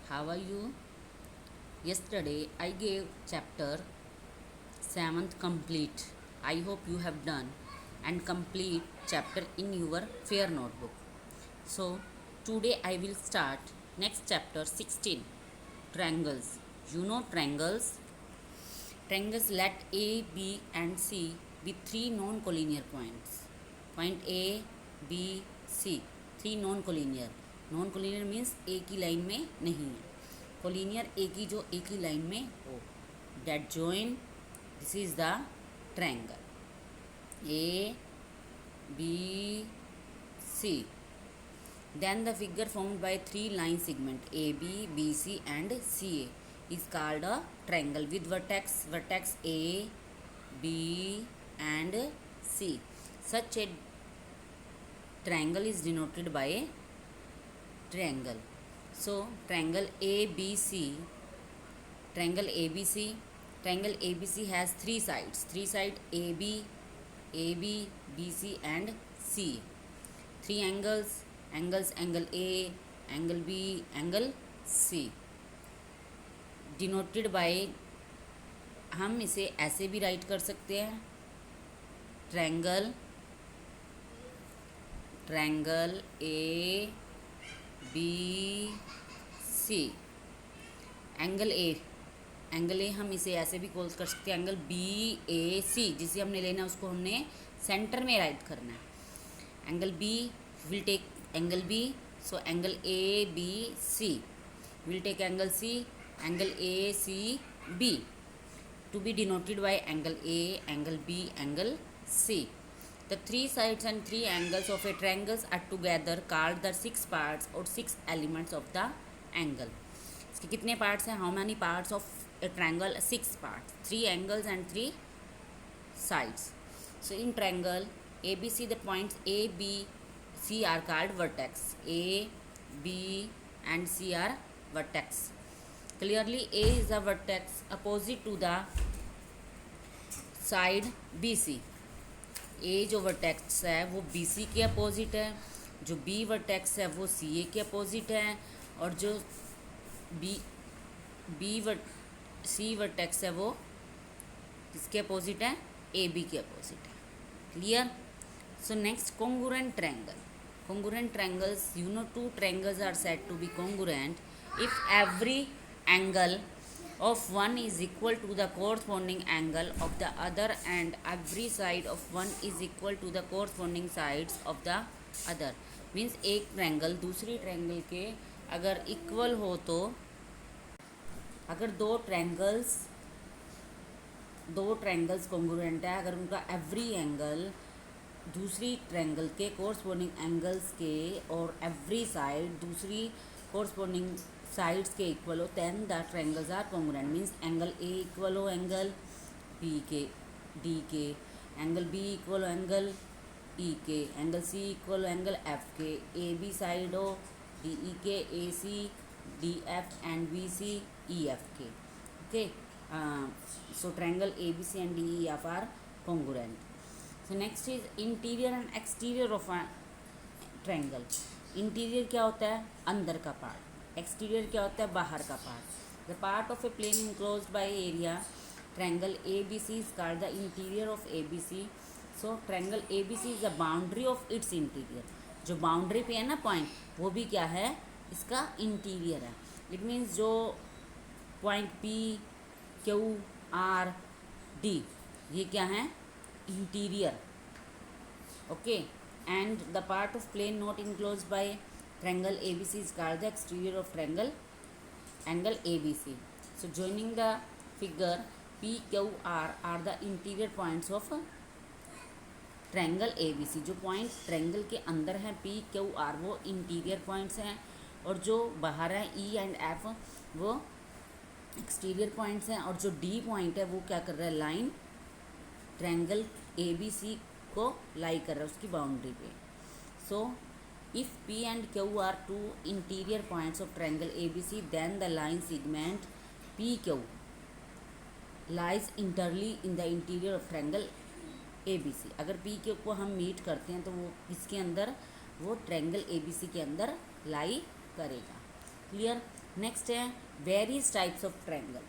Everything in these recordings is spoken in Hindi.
How are you? Yesterday I gave chapter 7th complete. I hope you have done and complete chapter in your fair notebook. So today I will start next chapter 16, triangles. You know triangles? Triangles, let A, B and C be three non-collinear points. Point A, B, C, three non-collinear. Non-collinear means एक ही लाइन में नहीं है. Collinear एक ही जो एक ही लाइन में हो. That join, this is the triangle. A, B, C. Then the figure formed by three line segment AB, BC and CA is called a triangle with vertex A, B and C. Such a triangle is denoted by a triangle. So triangle ABC, triangle ABC has three sides. Three sides AB, BC and C. Three angles, angle A, angle B, angle C. Denoted by, हम इसे ऐसे भी राइट कर सकते हैं, triangle A B C. Angle A हम इसे ऐसे भी कॉल कर सकते हैं एंगल बी ए सी. जिसे हमने लेना उसको हमने सेंटर में राइट करना है. Angle B will take angle B, so angle A B C will take angle C, angle ACB to be denoted by angle A, angle B, angle C. The three sides and three angles of a triangle are together called the six parts or six elements of the angle. इसके कितने parts हैं? How many parts of a triangle? Six parts. Three angles and three sides. So in triangle ABC, the points A, B, C are called vertex. A, B and C are vertex. Clearly A is a vertex opposite to the side BC. A जो वर्टेक्स है वो BC के अपोजिट है, जो B वर्टेक्स है वो CA के अपोजिट है, और जो C वर्टेक्स है वो किसके अपोजिट है? AB के अपोजिट है. Clear? So next, congruent triangle. Congruent triangles, you know, two triangles are said to be congruent if every angle of one is equal to the corresponding angle of the other and every side of one is equal to the corresponding sides of the other. Means एक ट्रायंगल दूसरी ट्रायंगल के अगर इक्वल हो तो, अगर दो ट्रायंगल्स कॉन्ग्रुएंट है, अगर उनका एवरी एंगल दूसरी ट्रायंगल के कोरस्पोंडिंग एंगल्स के और एवरी साइड दूसरी कोरस्पोंडिंग साइड्स के इक्वल हो, then the triangles are congruent. Means angle A equal हो एंगल बी के, डी के, एंगल बी इक्वल हो एंगल ई के, एंगल सी इक्वल हो एंगल एफ के, ए बी साइड हो डी ई के, A C D F and B C E F के. Okay, so triangle A B C and D E F are congruent. So next is interior and exterior of a triangle. Interior क्या होता है? अंदर का पार्ट. एक्सटीरियर क्या होता है? बाहर का part. The part of a plane enclosed by area triangle A B C is called the interior of A B C. So triangle A B C is the boundary of its interior. जो बाउंड्री पे है ना पॉइंट, वो भी क्या है? इसका इंटीरियर है. इट मीन्स जो point P Q R D, ये क्या है? Interior. Okay, and the part of plane not enclosed by triangle ABC is called the exterior of triangle angle ABC. So joining the figure PQR are the interior points of triangle ABC. जो point triangle के अंदर है PQR वो interior points हैं, और जो बाहर है E and F वो exterior points हैं, और जो D point है वो क्या कर रहा है? लाइन triangle ABC को लाई कर रहा है उसकी बाउंड्री पे. So if P and Q are two interior points of triangle ABC, then the line segment PQ lies entirely in the interior of triangle ABC. अगर PQ को हम मीट करते हैं तो वो किसके अंदर? वो ट्रायंगल ABC के अंदर लाई करेगा. क्लियर? नेक्स्ट है various types of triangle.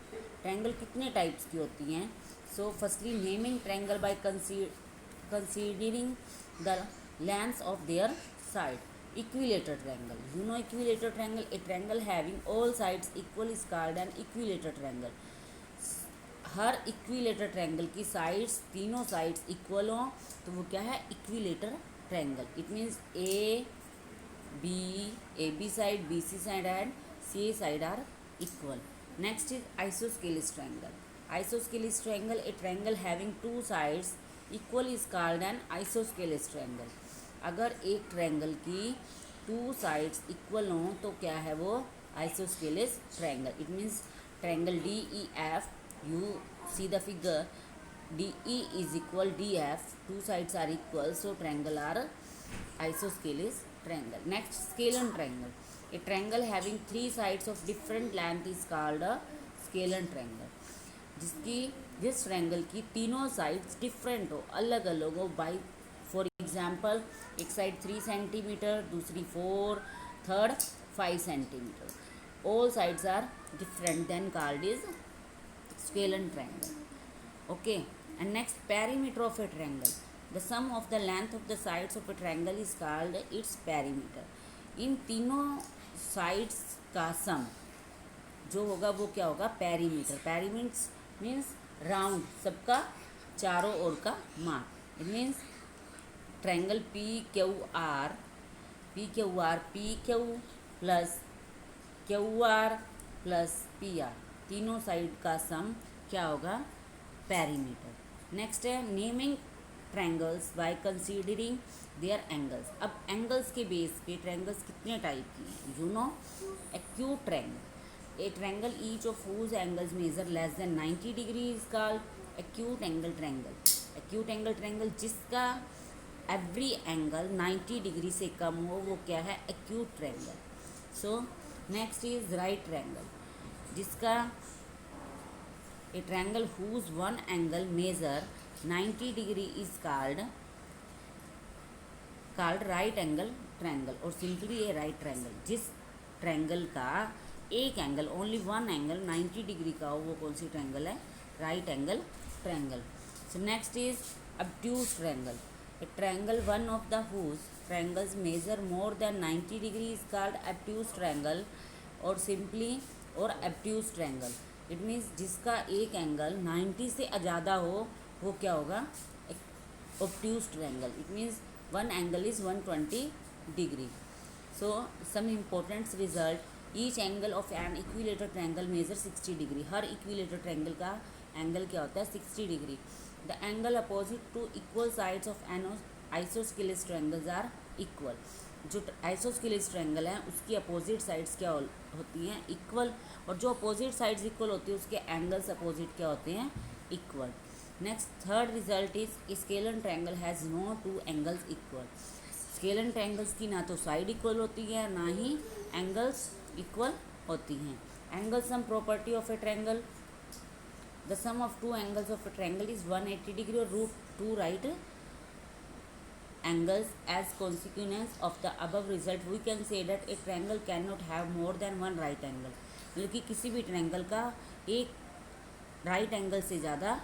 Triangle कितने टाइप्स की होती हैं? So firstly naming triangle by considering the lengths of their side. Equilateral triangle, you know equilateral triangle, a triangle having all sides equal is called an equilateral triangle. हर इक्विलेटर ट्रायंगल की साइड्स, तीनों साइड्स इक्वल हों तो वो क्या है? Equilateral triangle. It means A B side, B C side and C side are equal. Next is isosceles triangle. Isosceles triangle, a triangle having two sides equal is called an isosceles triangle. अगर एक ट्रायंगल की टू साइड्स इक्वल हों तो क्या है वो? Isosceles triangle. It means triangle D E F, you see the figure, DE is equal DF, two sides are equal, so triangle are isosceles triangle. Next, scalene triangle, a triangle having three sides of different length is called a scalene triangle. जिस ट्रायंगल की तीनों साइड्स डिफरेंट हो, अलग अलग हो, बाई फॉर एग्जाम्पल एक साइड 3 सेंटीमीटर, दूसरी 4, third 5 centimetre, all sides are different, then called is scalene triangle. Okay, and next, perimeter of a triangle, the sum of the length of the sides of a triangle is called its perimeter. इन तीनों साइड्स का सम जो होगा वो क्या होगा? पेरीमीटर। पेरीमीटर मीन्स राउंड, सबका चारों ओर का माप। It means triangle P Q R plus Q R plus P R, तीनों साइड का सम क्या होगा? पेरीमीटर। नेक्स्ट है naming triangles by considering their angles. अब एंगल्स के बेस पे ट्रायंगल्स कितने टाइप की हैं? You know, acute triangle, a triangle each of whose angles measure less than 90 degree is called acute angle triangle. Acute angle triangle जिसका एवरी एंगल 90 डिग्री से कम हो वो क्या है? Acute triangle. So next is right triangle, जिसका a triangle whose one angle measure 90 degree is called right angle triangle, और सिंपली ए राइट ट्रायंगल। जिस ट्रायंगल का एक angle, only one angle 90 degree का हो वो कौन सी ट्रायंगल है? Right angle triangle. So next is obtuse triangle, a triangle one of the whose triangles measure more than 90 degree is called obtuse triangle, और सिंपली और ऑब्ट्यूज ट्रायंगल। इट मीन्स जिसका एक एंगल 90 से ज़्यादा हो वो क्या होगा? Obtuse triangle. It means one angle is 120 degree. So some important result, each angle of an equilateral triangle measure 60 degree. हर इक्विलेटर ट्रायंगल का एंगल क्या होता है? 60 degree. The angle opposite to equal sides of an isosceles triangles are equal. जो आइसोस्केलिस ट्रायंगल है उसकी अपोजिट साइड्स क्या होती हैं? इक्वल। और जो अपोजिट साइड्स इक्वल होती है उसके एंगल्स अपोजिट क्या होते हैं? Equal. Next, third result is scalene triangle has no two angles equal. Scalene triangles की ना तो साइड इक्वल होती है ना ही एंगल्स इक्वल होती हैं। Angle sum property of a triangle, the sum of two angles of a triangle is 180 degree और √2 right angles. As consequence of the above result we can say that a triangle cannot have more than one right angle। मतलब कि किसी भी ट्रायंगल का एक राइट एंगल से ज़्यादा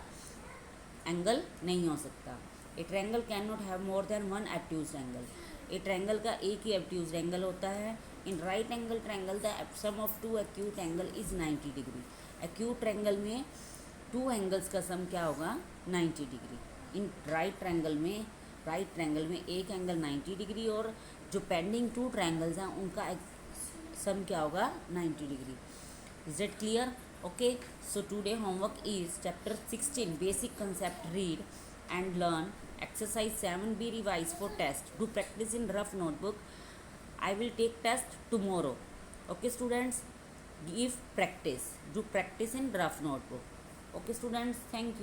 एंगल नहीं हो सकता। A triangle can not have more than one obtuse angle. A triangle का एक ही ऑब्ट्यूज एंगल होता है। In right angle triangle the sum of two acute angle is 90 degree. Acute triangle में टू एंगल्स का सम क्या होगा? 90 डिग्री। इन राइट ट्रायंगल में एक एंगल 90 डिग्री और जो पेंडिंग टू ट्रायंगल्स हैं उनका सम क्या होगा? 90 degree. Is it clear? Okay, so today homework is chapter 16 basic concept, read and learn, exercise 7b revise for test, do practice in rough notebook. I will take test tomorrow. Okay students, give practice, do practice in rough notebook. Okay students, thank you.